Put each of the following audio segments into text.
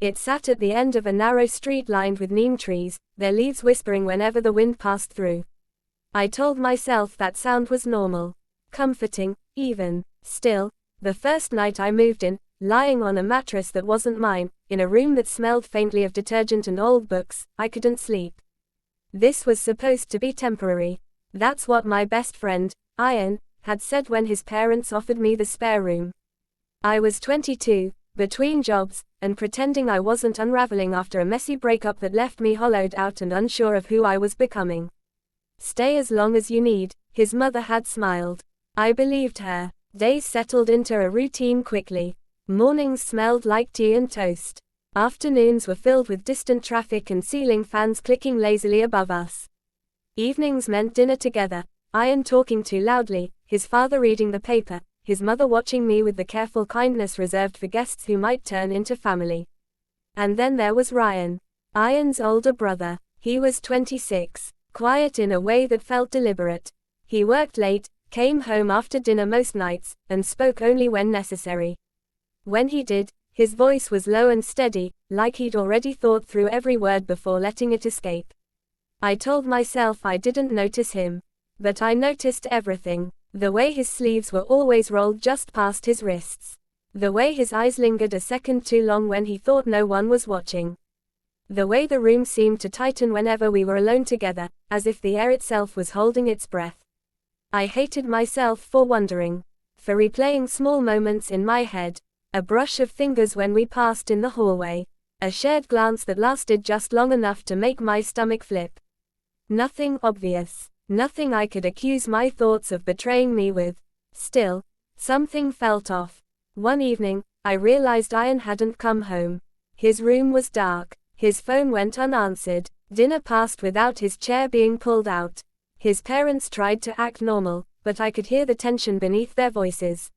It sat at the end of a narrow street lined with neem trees, their leaves whispering whenever the wind passed through. I told myself that sound was normal, comforting, even. Still, the first night I moved in, lying on a mattress that wasn't mine, in a room that smelled faintly of detergent and old books, I couldn't sleep. This was supposed to be temporary. That's what my best friend, Ian, had said when his parents offered me the spare room. I was 22, between jobs, and pretending I wasn't unraveling after a messy breakup that left me hollowed out and unsure of who I was becoming. Stay as long as you need, his mother had smiled. I believed her. Days settled into a routine quickly. Mornings smelled like tea and toast. Afternoons were filled with distant traffic and ceiling fans clicking lazily above us. Evenings meant dinner together, Ian talking too loudly, his father reading the paper, his mother watching me with the careful kindness reserved for guests who might turn into family. And then there was Ryan, Ian's older brother. He was 26, quiet in a way that felt deliberate. He worked late, came home after dinner most nights, and spoke only when necessary. When he did, his voice was low and steady, like he'd already thought through every word before letting it escape. I told myself I didn't notice him. But I noticed everything. The way his sleeves were always rolled just past his wrists. The way his eyes lingered a second too long when he thought no one was watching. The way the room seemed to tighten whenever we were alone together, as if the air itself was holding its breath. I hated myself for wondering. For replaying small moments in my head. A brush of fingers when we passed in the hallway. A shared glance that lasted just long enough to make my stomach flip. Nothing obvious. Nothing I could accuse my thoughts of betraying me with. Still, something felt off. One evening, I realized Ian hadn't come home. His room was dark. His phone went unanswered. Dinner passed without his chair being pulled out. His parents tried to act normal, but I could hear the tension beneath their voices.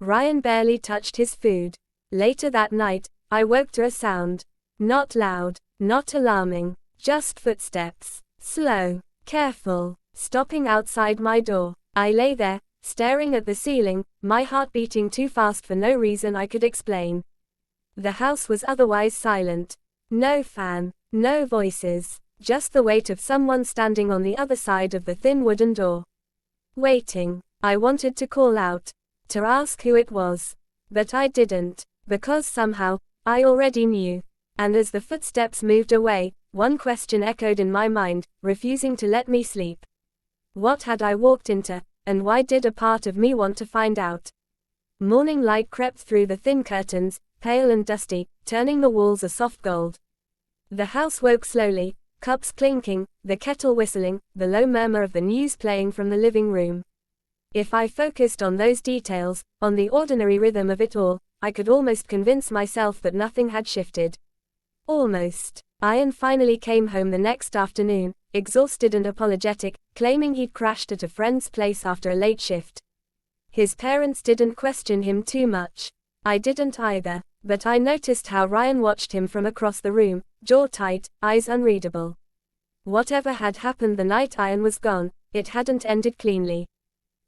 Ryan barely touched his food. Later that night, I woke to a sound. Not loud, not alarming, just footsteps. Slow, careful. Stopping outside my door. I lay there, staring at the ceiling, my heart beating too fast for no reason I could explain. The house was otherwise silent. No fan, no voices, just the weight of someone standing on the other side of the thin wooden door. Waiting. I wanted to call out, to ask who it was. But I didn't, because somehow, I already knew. And as the footsteps moved away, one question echoed in my mind, refusing to let me sleep. What had I walked into, and why did a part of me want to find out? Morning light crept through the thin curtains, pale and dusty, turning the walls a soft gold. The house woke slowly, cups clinking, the kettle whistling, the low murmur of the news playing from the living room. If I focused on those details, on the ordinary rhythm of it all, I could almost convince myself that nothing had shifted. Almost. Ian finally came home the next afternoon, exhausted and apologetic, claiming he'd crashed at a friend's place after a late shift. His parents didn't question him too much. I didn't either, but I noticed how Ryan watched him from across the room, jaw tight, eyes unreadable. Whatever had happened the night Ian was gone, it hadn't ended cleanly.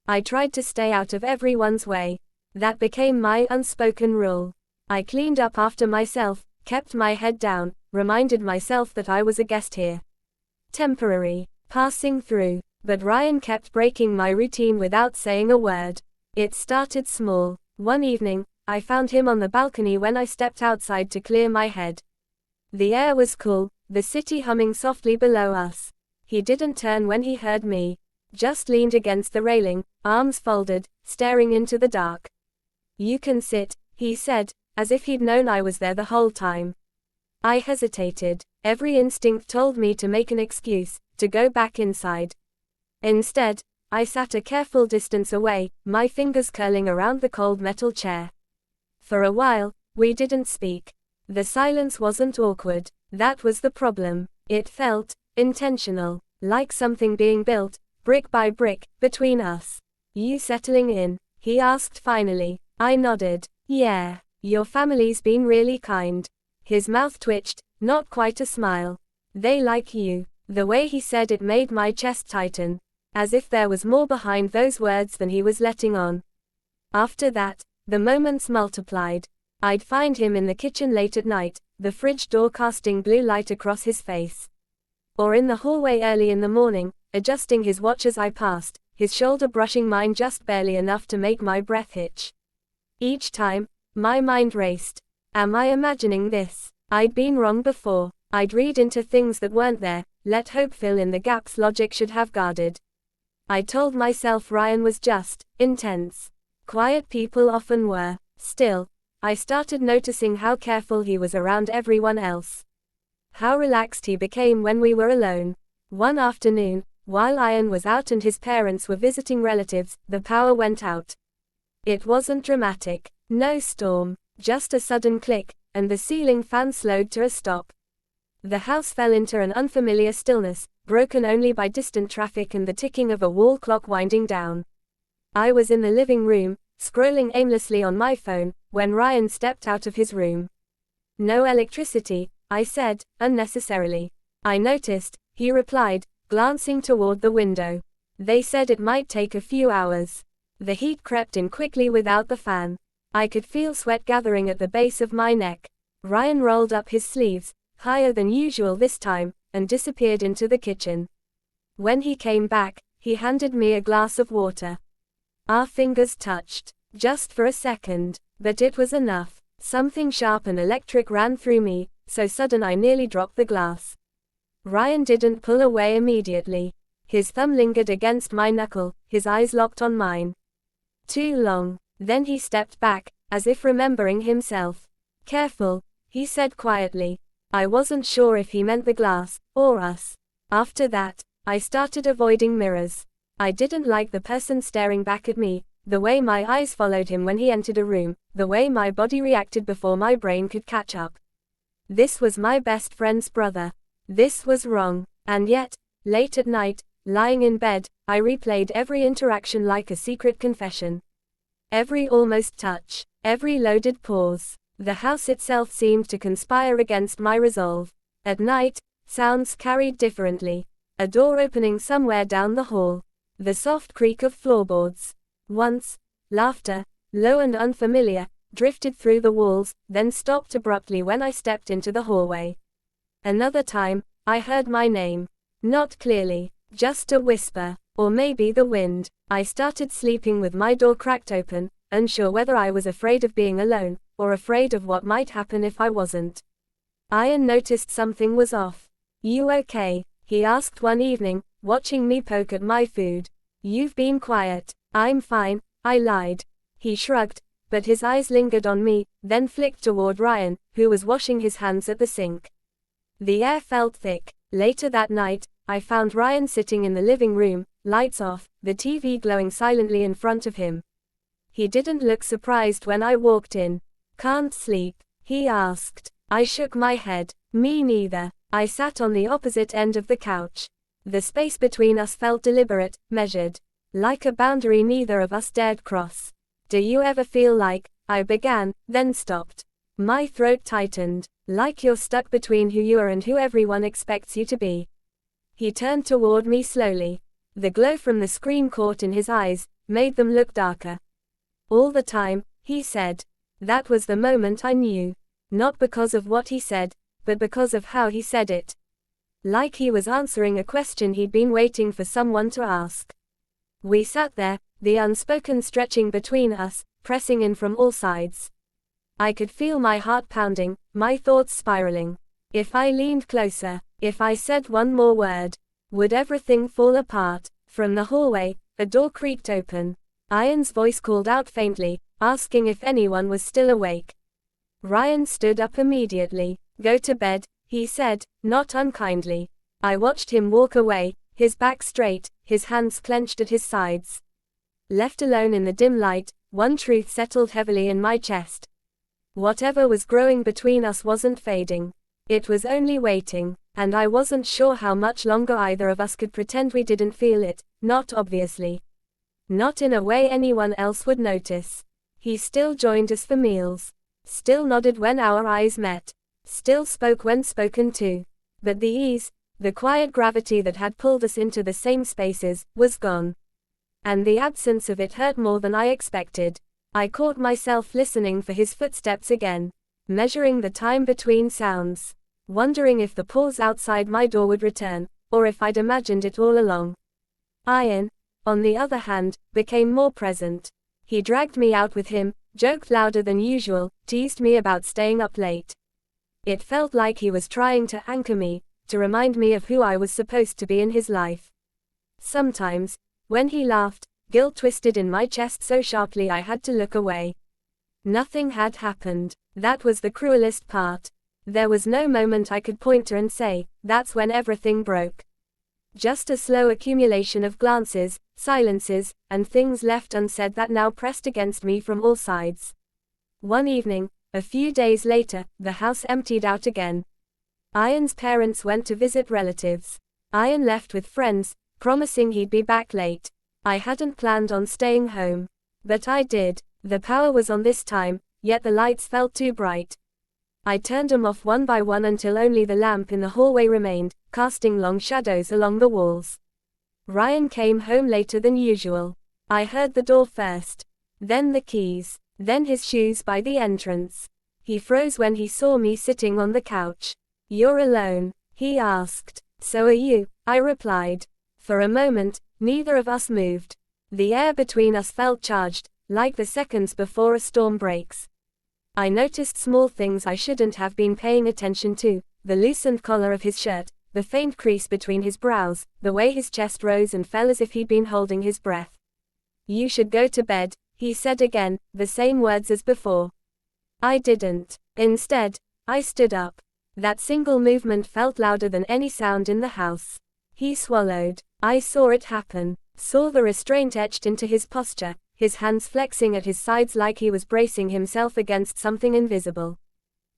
I tried to stay out of everyone's way. That became my unspoken rule. I cleaned up after myself, kept my head down, reminded myself that I was a guest here. Temporary, passing through, but Ryan kept breaking my routine without saying a word. It started small. One evening, I found him on the balcony when I stepped outside to clear my head. The air was cool, the city humming softly below us. He didn't turn when he heard me. Just leaned against the railing, arms folded, staring into the dark. "You can sit," he said, as if he'd known I was there the whole time. I hesitated. Every instinct told me to make an excuse, to go back inside. Instead, I sat a careful distance away, my fingers curling around the cold metal chair. For a while, we didn't speak. The silence wasn't awkward. That was the problem. It felt intentional, like something being built, brick by brick, between us. "You settling in?" he asked finally. I nodded. "Yeah, your family's been really kind." His mouth twitched, not quite a smile. "They like you." The way he said it made my chest tighten, as if there was more behind those words than he was letting on. After that, the moments multiplied. I'd find him in the kitchen late at night, the fridge door casting blue light across his face. Or in the hallway early in the morning, adjusting his watch as I passed, his shoulder brushing mine just barely enough to make my breath hitch. Each time, my mind raced. Am I imagining this? I'd been wrong before. I'd read into things that weren't there, let hope fill in the gaps logic should have guarded. I told myself Ryan was just intense. Quiet people often were. Still, I started noticing how careful he was around everyone else. How relaxed he became when we were alone. One afternoon, while Ian was out and his parents were visiting relatives, the power went out. It wasn't dramatic. No storm. Just a sudden click, and the ceiling fan slowed to a stop. The house fell into an unfamiliar stillness, broken only by distant traffic and the ticking of a wall clock winding down. I was in the living room, scrolling aimlessly on my phone, when Ryan stepped out of his room. No electricity, I said, unnecessarily. I noticed, he replied, glancing toward the window. They said it might take a few hours. The heat crept in quickly without the fan. I could feel sweat gathering at the base of my neck. Ryan rolled up his sleeves, higher than usual this time, and disappeared into the kitchen. When he came back, he handed me a glass of water. Our fingers touched, just for a second, but it was enough. Something sharp and electric ran through me, so sudden I nearly dropped the glass. Ryan didn't pull away immediately. His thumb lingered against my knuckle, his eyes locked on mine. Too long. Then he stepped back, as if remembering himself. Careful, he said quietly. I wasn't sure if he meant the glass, or us. After that, I started avoiding mirrors. I didn't like the person staring back at me, the way my eyes followed him when he entered a room, the way my body reacted before my brain could catch up. This was my best friend's brother. This was wrong. And yet, late at night, lying in bed, I replayed every interaction like a secret confession. Every almost touch, every loaded pause. The house itself seemed to conspire against my resolve. At night, sounds carried differently. A door opening somewhere down the hall. The soft creak of floorboards. Once, laughter, low and unfamiliar, drifted through the walls, then stopped abruptly when I stepped into the hallway. Another time, I heard my name. Not clearly, just a whisper, or maybe the wind. I started sleeping with my door cracked open, unsure whether I was afraid of being alone, or afraid of what might happen if I wasn't. Ian noticed something was off. You okay? He asked one evening, watching me poke at my food. You've been quiet. I'm fine, I lied. He shrugged, but his eyes lingered on me, then flicked toward Ryan, who was washing his hands at the sink. The air felt thick. Later that night, I found Ryan sitting in the living room, lights off, the TV glowing silently in front of him. He didn't look surprised when I walked in. Can't sleep? He asked. I shook my head. Me neither. I sat on the opposite end of the couch. The space between us felt deliberate, measured. Like a boundary neither of us dared cross. Do you ever feel like, I began, then stopped. My throat tightened. Like you're stuck between who you are and who everyone expects you to be. He turned toward me slowly. The glow from the screen caught in his eyes, made them look darker. All the time, he said. That was the moment I knew. Not because of what he said, but because of how he said it. Like he was answering a question he'd been waiting for someone to ask. We sat there, the unspoken stretching between us, pressing in from all sides. I could feel my heart pounding, my thoughts spiraling. If I leaned closer, if I said one more word, would everything fall apart? From the hallway, a door creaked open. Ian's voice called out faintly, asking if anyone was still awake. Ryan stood up immediately. Go to bed, he said, not unkindly. I watched him walk away, his back straight, his hands clenched at his sides. Left alone in the dim light, one truth settled heavily in my chest. Whatever was growing between us wasn't fading. It was only waiting, and I wasn't sure how much longer either of us could pretend we didn't feel it, not obviously. Not in a way anyone else would notice. He still joined us for meals. Still nodded when our eyes met. Still spoke when spoken to. But the ease, the quiet gravity that had pulled us into the same spaces, was gone. And the absence of it hurt more than I expected. I caught myself listening for his footsteps again. measuring the time between sounds, wondering if the pause outside my door would return, or if I'd imagined it all along. Ian, on the other hand, became more present. He dragged me out with him, joked louder than usual, teased me about staying up late. It felt like he was trying to anchor me, to remind me of who I was supposed to be in his life. Sometimes, when he laughed, guilt twisted in my chest so sharply I had to look away. Nothing had happened. That was the cruelest part. There was no moment I could point to and say, that's when everything broke. Just a slow accumulation of glances, silences, and things left unsaid that now pressed against me from all sides. One evening, a few days later, the house emptied out again. Ian's parents went to visit relatives. Ian left with friends, promising he'd be back late. I hadn't planned on staying home. But I did. The power was on this time, yet the lights felt too bright. I turned them off one by one until only the lamp in the hallway remained, casting long shadows along the walls. Ryan came home later than usual. I heard the door first. Then the keys. Then his shoes by the entrance. He froze when he saw me sitting on the couch. "You're alone?" he asked. "So are you," I replied. For a moment, neither of us moved. The air between us felt charged, like the seconds before a storm breaks. I noticed small things I shouldn't have been paying attention to, the loosened collar of his shirt, the faint crease between his brows, the way his chest rose and fell as if he'd been holding his breath. "You should go to bed," he said again, the same words as before. I didn't. Instead, I stood up. That single movement felt louder than any sound in the house. He swallowed. I saw it happen. Saw the restraint etched into his posture, his hands flexing at his sides like he was bracing himself against something invisible.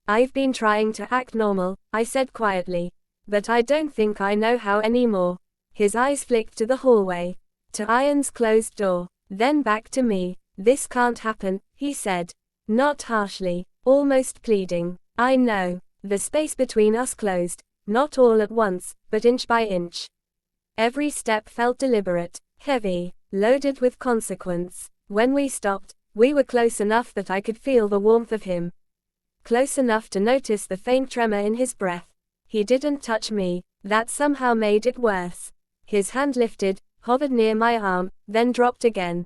"I've been trying to act normal," I said quietly. "But I don't think I know how anymore." His eyes flicked to the hallway. To Ian's closed door. Then back to me. "This can't happen," he said. Not harshly. Almost pleading. "I know." The space between us closed. Not all at once, but inch by inch. Every step felt deliberate, heavy, loaded with consequence. When we stopped, we were close enough that I could feel the warmth of him. Close enough to notice the faint tremor in his breath. He didn't touch me. That somehow made it worse. His hand lifted, hovered near my arm, then dropped again.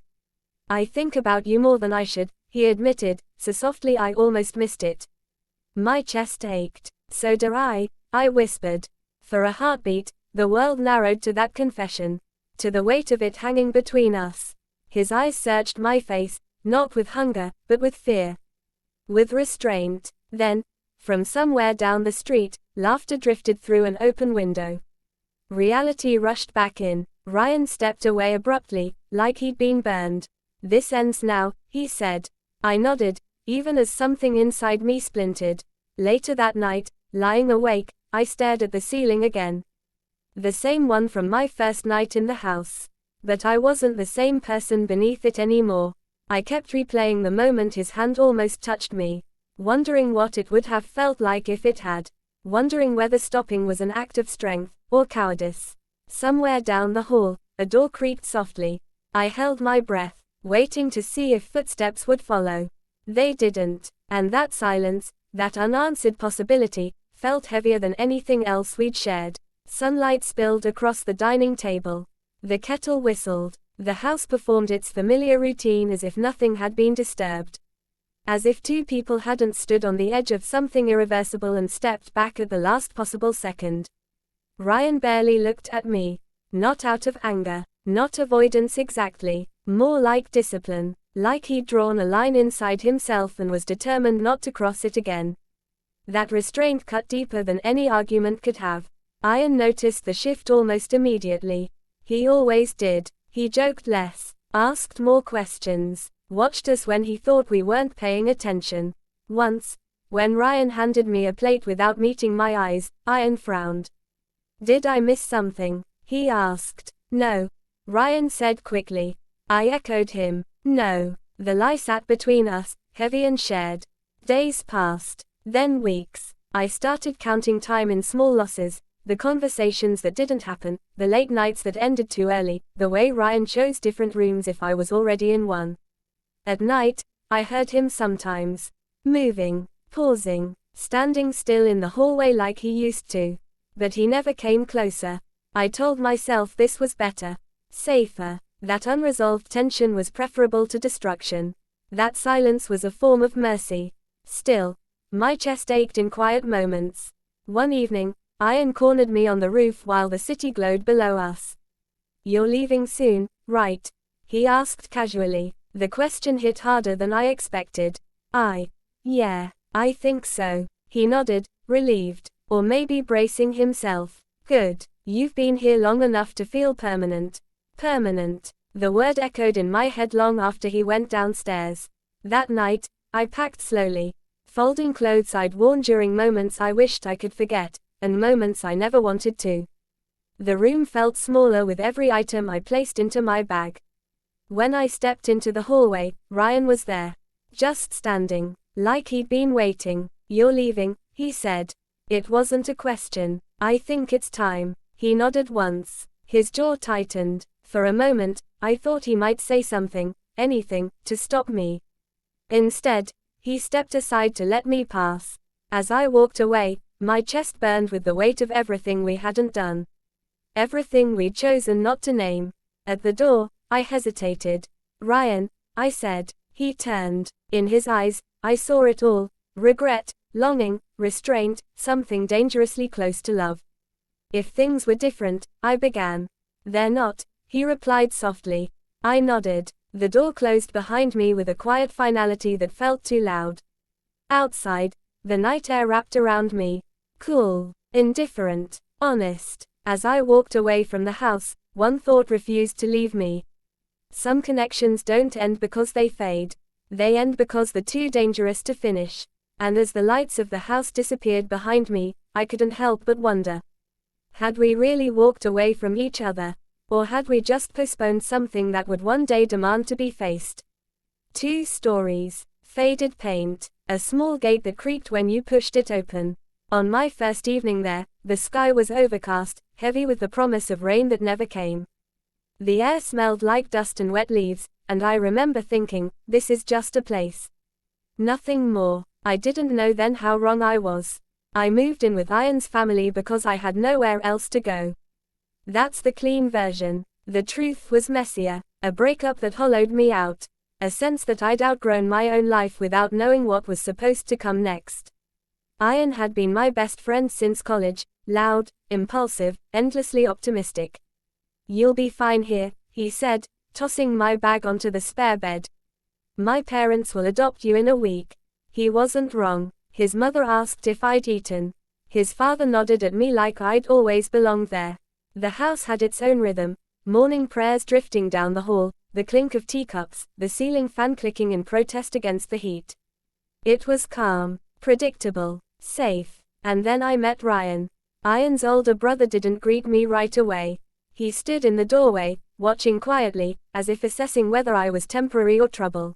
"I think about you more than I should," he admitted, so softly I almost missed it. My chest ached. "So do I whispered. For a heartbeat, the world narrowed to that confession. To the weight of it hanging between us. His eyes searched my face, not with hunger, but with fear. With restraint. Then, from somewhere down the street, laughter drifted through an open window. Reality rushed back in. Ryan stepped away abruptly, like he'd been burned. "This ends now," he said. I nodded, even as something inside me splintered. Later that night, lying awake, I stared at the ceiling again. The same one from my first night in the house. But I wasn't the same person beneath it anymore. I kept replaying the moment his hand almost touched me. Wondering what it would have felt like if it had. Wondering whether stopping was an act of strength, or cowardice. Somewhere down the hall, a door creaked softly. I held my breath, waiting to see if footsteps would follow. They didn't. And that silence, that unanswered possibility, felt heavier than anything else we'd shared. Sunlight spilled across the dining table. The kettle whistled. The house performed its familiar routine as if nothing had been disturbed. As if two people hadn't stood on the edge of something irreversible and stepped back at the last possible second. Ryan barely looked at me. Not out of anger. Not avoidance exactly. More like discipline. Like he'd drawn a line inside himself and was determined not to cross it again. That restraint cut deeper than any argument could have. Ian noticed the shift almost immediately. He always did. He joked less, asked more questions, watched us when he thought we weren't paying attention. Once, when Ryan handed me a plate without meeting my eyes, Ian frowned. "Did I miss something?" he asked. "No," Ryan said quickly. I echoed him. "No." The lie sat between us, heavy and shared. Days passed. Then weeks. I started counting time in small losses. The conversations that didn't happen, the late nights that ended too early, the way Ryan chose different rooms if I was already in one. At night, I heard him sometimes. Moving. pausing, standing still in the hallway like he used to. But he never came closer. I told myself this was better, safer, that unresolved tension was preferable to destruction. That silence was a form of mercy. Still, my chest ached in quiet moments. One evening, Ian cornered me on the roof while the city glowed below us. "You're leaving soon, right?" he asked casually. The question hit harder than I expected. Yeah, I think so. He nodded, relieved, or maybe bracing himself. "Good. You've been here long enough to feel permanent." Permanent. The word echoed in my head long after he went downstairs. That night, I packed slowly, folding clothes I'd worn during moments I wished I could forget, and moments I never wanted to. The room felt smaller with every item I placed into my bag. When I stepped into the hallway, Ryan was there. Just standing, like he'd been waiting. "You're leaving," he said. It wasn't a question. "I think it's time." He nodded once. His jaw tightened. For a moment, I thought he might say something, anything, to stop me. Instead, he stepped aside to let me pass. As I walked away, my chest burned with the weight of everything we hadn't done. Everything we'd chosen not to name. At the door, I hesitated. "Ryan," I said. He turned. In his eyes, I saw it all. Regret, longing, restraint, something dangerously close to love. "If things were different," I began. "They're not," he replied softly. I nodded. The door closed behind me with a quiet finality that felt too loud. Outside, the night air wrapped around me. Cool, indifferent, honest. As I walked away from the house, one thought refused to leave me. Some connections don't end because they fade. They end because they're too dangerous to finish. And as the lights of the house disappeared behind me, I couldn't help but wonder. Had we really walked away from each other? Or had we just postponed something that would one day demand to be faced? 2 stories. Faded paint. A small gate that creaked when you pushed it open. On my first evening there, the sky was overcast, heavy with the promise of rain that never came. The air smelled like dust and wet leaves, and I remember thinking, this is just a place. Nothing more. I didn't know then how wrong I was. I moved in with Ian's family because I had nowhere else to go. That's the clean version. The truth was messier. A breakup that hollowed me out. A sense that I'd outgrown my own life without knowing what was supposed to come next. Ian had been my best friend since college, loud, impulsive, endlessly optimistic. "You'll be fine here," he said, tossing my bag onto the spare bed. "My parents will adopt you in a week." He wasn't wrong. His mother asked if I'd eaten. His father nodded at me like I'd always belonged there. The house had its own rhythm, morning prayers drifting down the hall, the clink of teacups, the ceiling fan clicking in protest against the heat. It was calm, predictable, safe. And then I met Ryan. Ian's older brother didn't greet me right away. He stood in the doorway, watching quietly, as if assessing whether I was temporary or trouble.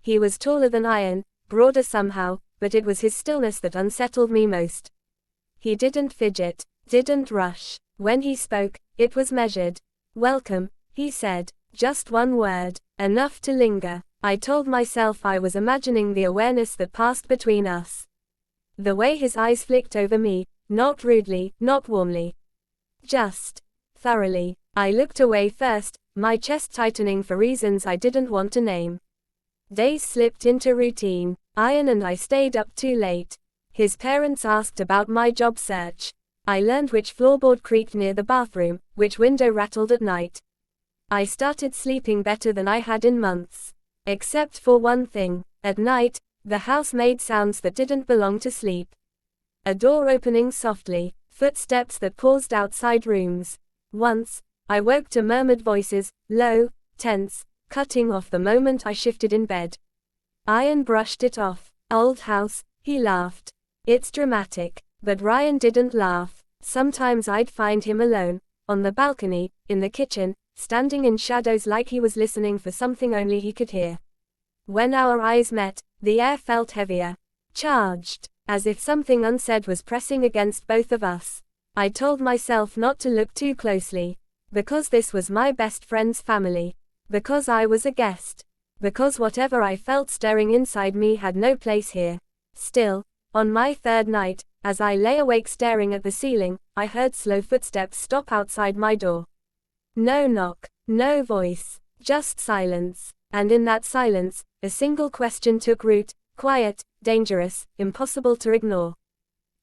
He was taller than Ian, broader somehow, but it was his stillness that unsettled me most. He didn't fidget, didn't rush. When he spoke, it was measured. "Welcome," he said. Just one word, enough to linger. I told myself I was imagining the awareness that passed between us. The way his eyes flicked over me, not rudely, not warmly. Just thoroughly. I looked away first, my chest tightening for reasons I didn't want to name. Days slipped into routine. Ian and I stayed up too late. His parents asked about my job search. I learned which floorboard creaked near the bathroom, which window rattled at night. I started sleeping better than I had in months. Except for one thing. At night, the house made sounds that didn't belong to sleep. A door opening softly, footsteps that paused outside rooms. Once, I woke to murmured voices, low, tense, cutting off the moment I shifted in bed. Ian brushed it off. "Old house," he laughed. "It's dramatic." But Ryan didn't laugh. Sometimes I'd find him alone, on the balcony, in the kitchen, standing in shadows like he was listening for something only he could hear. When our eyes met, the air felt heavier, charged, as if something unsaid was pressing against both of us. I told myself not to look too closely. Because this was my best friend's family. Because I was a guest. Because whatever I felt stirring inside me had no place here. Still, on my third night, as I lay awake staring at the ceiling, I heard slow footsteps stop outside my door. No knock, no voice, just silence. And in that silence, a single question took root: quiet, dangerous, impossible to ignore.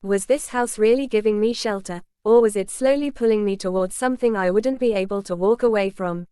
Was this house really giving me shelter, or was it slowly pulling me towards something I wouldn't be able to walk away from?